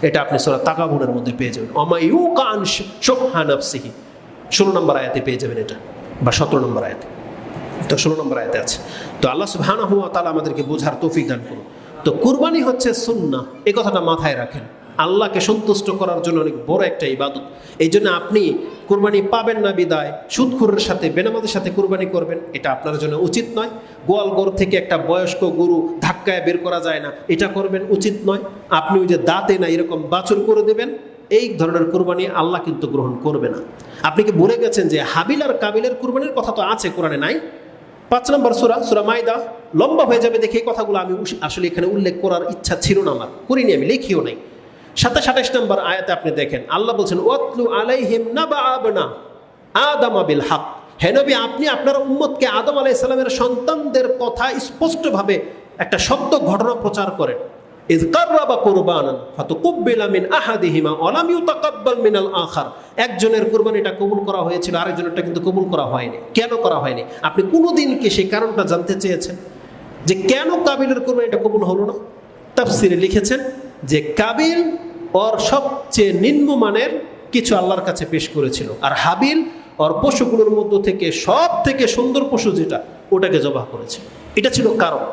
এটা আপনি সূরা তাকাবুরের মধ্যে পেয়ে যাবেন। ওমা ইউকা আন শুহা নাফসিহি 16 নম্বর আয়াতে পেয়ে যাবেন এটা, বা 17 নম্বর আয়াতে, তো 16 নম্বর আয়াতে আছে। তো আল্লাহ সুবহানাহু ওয়া তাআলা আমাদেরকে বোঝার তৌফিক দান করুন। তো কুরবানি হচ্ছে সুন্নাহ, এই কথাটা মাথায় রাখেন। আল্লাহকে সন্তুষ্ট করার জন্য অনেক বড় একটা ইবাদত। এই জন্য আপনি কুরবানি পাবেন না বিদায় সুদখোরের সাথে, বেনামাজের সাথে কুরবানি করবেন, এটা আপনার জন্য উচিত নয়। গোয়াল গরু থেকে একটা বয়স্ক গরু ধাক্কায় বের করা যায় না, এটা করবেন উচিত নয়। আপনি ওই যে দাঁতে না এরকম বাছুর করে দেবেন, এই ধরনের কুরবানি আল্লাহ কিন্তু গ্রহণ করবে না। আপনি কি ভুলে গেছেন যে হাবিল আর কাবিলের কুরবানির কথা তো আছে কোরআনে, নাই? 5 নম্বর সূরা মাইদা, লম্বা হয়ে যাবে দেখে এই কথাগুলো আমি আসলে এখানে উল্লেখ করার ইচ্ছা ছিল না, আমার করিনি, আমি লিখিও নাই। 27 নম্বর আয়াতে আপনি দেখেন আল্লাহ বলছেন ওয়াতলু আলাইহিম নাবা আবনা আদম বিল হক। হে নবী, আপনি আপনার উম্মতকে আদম আলাইহিস সালামের সন্তানদের কথা স্পষ্টভাবে একটা সত্য ঘটনা প্রচার করেন। ইয কাররাবা কুরবানান ফাতুকুব্বিলা মিন আহাদিহিমা ওয়া লাম ইউতাকাব্বাল মিনাল আখার। একজনের কুরবানিটা কবুল করা হয়েছিল, আরেকজনেরটা কিন্তু কবুল করা হয়নি। কেন করা হয়নি? আপনি কোনোদিন কি সেই কারণটা জানতে চেয়েছেন যে কেন কাবিলের কুরবানিটা কবুল হলো না? তাফসিরে লিখেছেন যে কাবিল ওর সবচেয়ে নিম্নমানের কিছু আল্লাহর কাছে পেশ করেছিল, আর হাবিল ওর পশুগুলোর মধ্য থেকে সব থেকে সুন্দর পশু যেটা, ওটাকে জবাহ করেছিল। এটা ছিল কারণ।